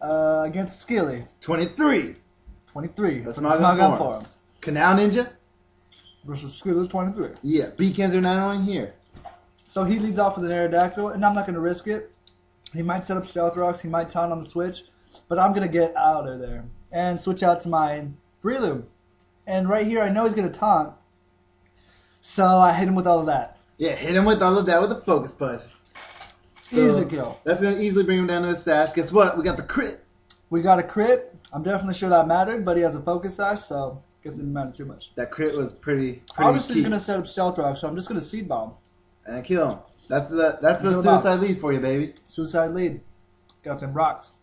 Against Skillie 23. 23 That's from my Small Gun forum. Forums Canal Ninja. versus Skillie 23. Yeah, Beacons are not on here. So he leads off with an Aerodactyl, and I'm not going to risk it. He might set up Stealth Rocks, he might taunt on the switch, but I'm going to get out of there and switch out to my Breloom. And right here, I know he's going to taunt, so I hit him with all of that. Yeah, hit him with all of that with a focus punch. Easy kill. That's going to easily bring him down to a sash. Guess what? We got the crit. We got a crit. I'm definitely sure that mattered, but he has a focus sash, so I guess it didn't matter too much. That crit was pretty Obviously, key. he's going to set up Stealth Rock, so I'm just going to Seed Bomb. And kill him. That's the suicide lead for you, baby. Suicide lead. Got them rocks.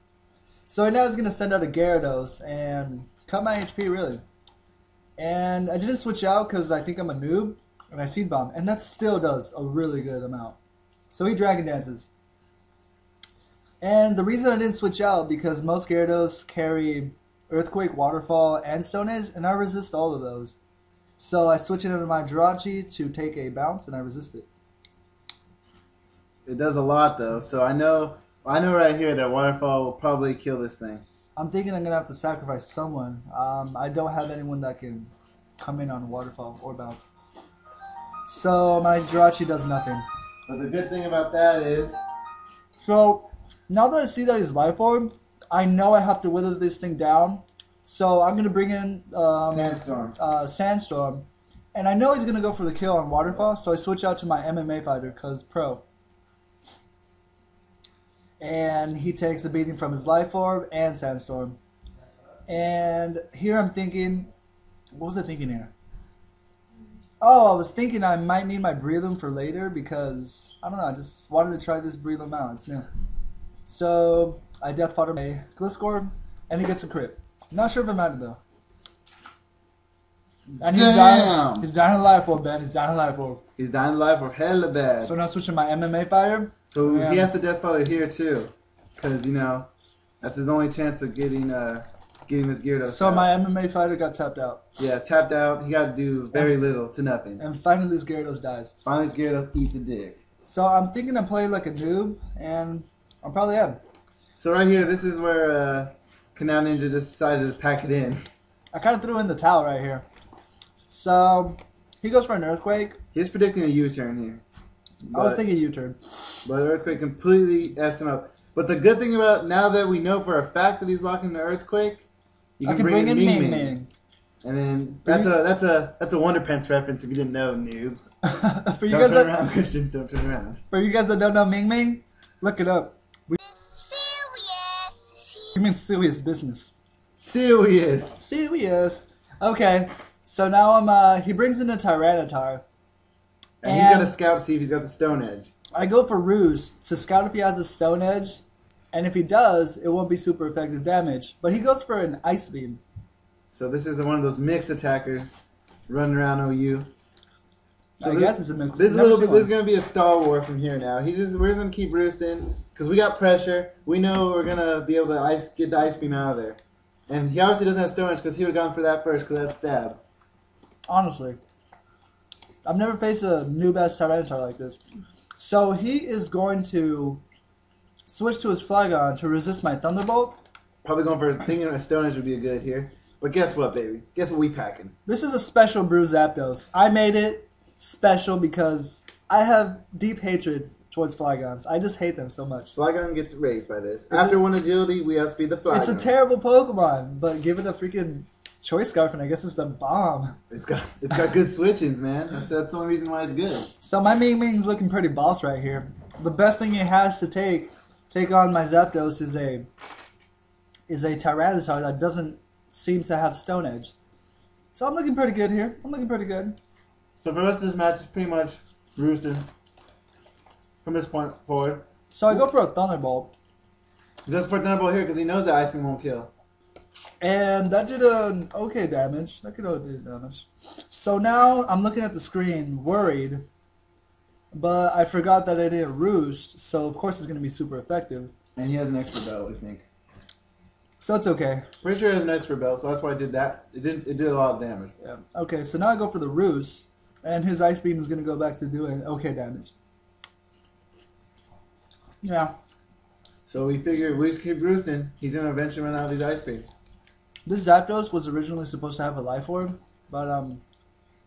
So now he's going to send out a Gyarados and cut my HP, really. And I didn't switch out because I think I'm a noob, and I Seed Bomb. And that still does a really good amount. So he Dragon Dances. And the reason I didn't switch out, because most Gyarados carry Earthquake, Waterfall, and Stone Edge, and I resist all of those. So I switch it into my Jirachi to take a bounce, and I resist it. It does a lot, though. So I know right here that Waterfall will probably kill this thing. I'm thinking I'm going to have to sacrifice someone. I don't have anyone that can come in on Waterfall or bounce. So my Jirachi does nothing. But the good thing about that is... So now that I see that he's Life Orb, I know I have to wither this thing down. So I'm going to bring in Sandstorm. And I know he's going to go for the kill on Waterfall, so I switch out to my MMA fighter because Pro. And he takes a beating from his Life Orb and Sandstorm. And here I'm thinking, what was I thinking here? Oh, I was thinking I might need my Breloom for later because, I don't know, I just wanted to try this Breloom out. It's new. So I Death Fodder my Gliscor, and he gets a crit. Not sure if I'm at it though. And he's dying. He's dying in Life Orb, Ben. He's dying in Life Orb. He's dying in Life Orb hella bad. So now switching my MMA fighter. So he has to Death Fodder here too, because you know that's his only chance of getting his Gyarados. So out. my MMA fighter got tapped out. Yeah, tapped out. He got to do very little to nothing. And finally this Gyarados dies. Finally this Gyarados eats a dick. So I'm thinking I'm playing like a noob, and I'm probably am. So right here, this is where Canal Ninja just decided to pack it in. I kind of threw in the towel right here. So he goes for an Earthquake. He's predicting a U-turn here. I was thinking U-turn. But Earthquake completely F's him up. But the good thing about now that we know for a fact that he's locking the Earthquake, you can bring in Ming. And then that's a Wonder Pence reference if you didn't know, noobs. For you don't guys turn around, Christian. Don't turn around. For you guys that don't know Ming, look it up. You mean sewious business? Sewious. Okay. So now he brings in a Tyranitar. And he's got to scout to see if he's got the Stone Edge. I go for Roost to scout if he has a Stone Edge. And if he does, it won't be super effective damage. But he goes for an Ice Beam. So this is one of those mixed attackers running around OU. So I guess it's a mixed. This is going to be a Star War from here now. We're just going to keep roosting because we got pressure. We know we're going to be able to get the Ice Beam out of there. And he obviously doesn't have Stone Edge because he would have gone for that first because that's stab. Honestly. I've never faced a noob-ass Tyranitar like this. So he is going to switch to his Flygon to resist my Thunderbolt. Probably going for thinking a Stone Edge would be a good here. But guess what, baby? Guess what we packing? This is a special Brew Zapdos. I made it special because I have deep hatred towards Flygons. I just hate them so much. Flygon gets raised by this. After one agility, we outspeed the Flygon. It's a terrible Pokemon, but give it a freaking Choice Scarf and I guess it's the bomb. It's got good switches, man. That's the only reason why it's good. So my Ming's looking pretty boss right here. The best thing he has to take on my Zapdos is a Tyranitar that doesn't seem to have Stone Edge. So I'm looking pretty good here. I'm looking pretty good. So for the rest of this match, it's pretty much roosting from this point forward. So I go for a Thunderbolt. He does for Thunderbolt here because he knows that Ice Beam won't kill. And that did an okay damage. That could have did damage. So now I'm looking at the screen, worried. But I forgot that I didn't roost, so of course it's going to be super effective. And he has an extra belt, I think. So it's okay. Pretty sure he has an extra belt, so that's why I did that. It did a lot of damage. Yeah. Okay, so now I go for the roost, and his Ice Beam is going to go back to doing okay damage. Yeah. So we figured we just keep roosting. He's gonna eventually run out of these ice creams. This Zapdos was originally supposed to have a life orb, but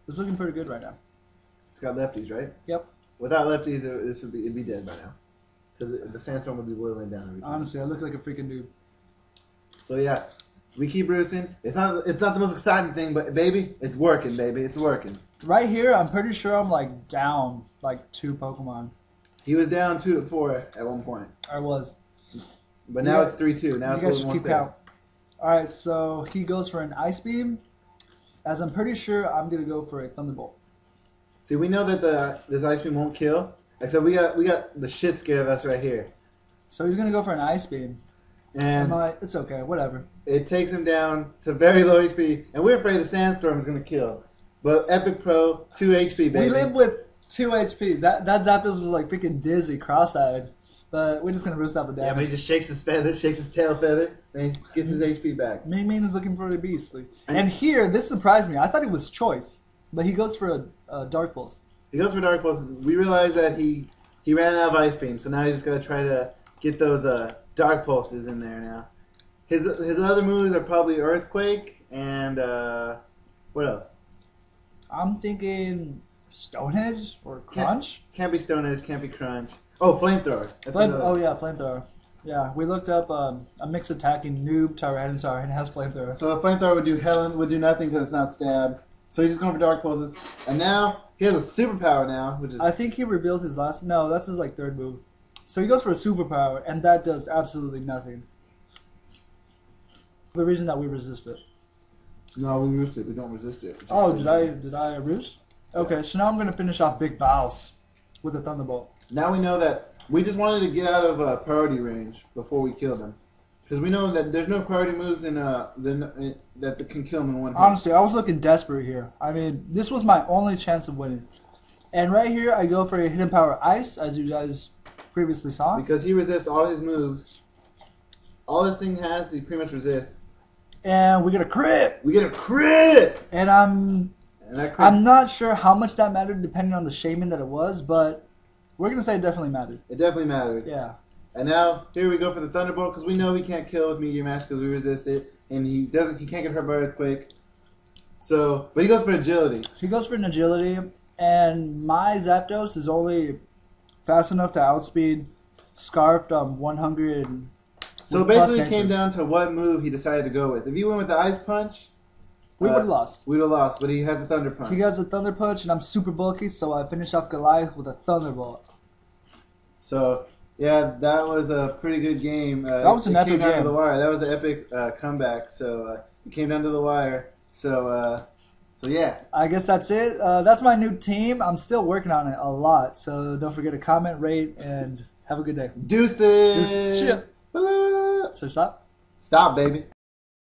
it's looking pretty good right now. It's got lefties, right? Yep. Without lefties, it'd be dead by now. Because the sandstorm would be boiling down every time. Honestly, I look like a freaking dude. So yeah, we keep roosting. It's not the most exciting thing, but baby, it's working, baby. It's working. Right here, I'm pretty sure I'm like down like 2 Pokemon. He was down 2-4 at one point. I was. But now it's 3-2. Now you it's guys a should little keep more fair. count. Alright, so he goes for an Ice Beam. As I'm pretty sure I'm going to go for a Thunderbolt. See, we know that this ice beam won't kill. Except we got the shit scared of us right here. So he's going to go for an Ice Beam. And I'm like, it's okay, whatever. it takes him down to very low HP. And we're afraid the sandstorm is going to kill. But Epic Pro, 2 HP, baby. We live with 2 HPs. That Zapdos was like freaking dizzy, cross-eyed. But we're just going to roost out the damage. Yeah, but he just shakes his feather, shakes his tail feather, and he gets his HP back. Ming is looking pretty beastly. And here, this surprised me. I thought it was Choice. But he goes for a Dark Pulse. He goes for Dark Pulse. We realize that he ran out of Ice Beam, so now he's just got to try to get those Dark Pulses in there now. His other moves are probably Earthquake and what else? I'm thinking Stone Edge or Crunch. Can't be Stone Edge, can't be Crunch. Oh, Flamethrower. Oh yeah, Flamethrower. Yeah, we looked up a mix attacking noob Tyranitar and it has Flamethrower. So the Flamethrower would do nothing because it's not stab. So he's just going for Dark Pulses. And now he has a superpower now, which is I think he revealed his last. No, that's his like 3rd move. So he goes for a superpower, and that does absolutely nothing. The reason that we resist it. No, we roost it. We don't resist it. Oh, did I roost? Okay, so now I'm gonna finish off Big Bows with a Thunderbolt. Now we know that we just wanted to get out of priority range before we kill them. Because we know that there's no priority moves that can kill them in one hit. Honestly, I was looking desperate here. I mean, this was my only chance of winning. And right here, I go for a Hidden Power Ice, as you guys previously saw. Because he resists all his moves. All this thing has, he pretty much resists. And we get a crit! We get a crit! And I'm not sure how much that mattered depending on the Shaman that it was, but we're going to say it definitely mattered. It definitely mattered. Yeah. And now, here we go for the Thunderbolt, because we know he can't kill with Meteor Mash because we resist it. And he can't get hurt by Earthquake. So, but he goes for Agility. He goes for an Agility, and my Zapdos is only fast enough to outspeed Scarfed 100. So basically it came down to what move he decided to go with. If he went with the Ice Punch, we would have lost. We would have lost, but he has a Thunder Punch. He has a Thunder Punch, and I'm super bulky, so I finish off Goliath with a Thunderbolt. So, yeah, that was a pretty good game. That was an epic game. It came down game. to the wire. That was an epic comeback. So it came down to the wire. So yeah. I guess that's it. That's my new team. I'm still working on it a lot, so don't forget to comment, rate, and have a good day. Deuces. Cheers. So stop. Stop, baby.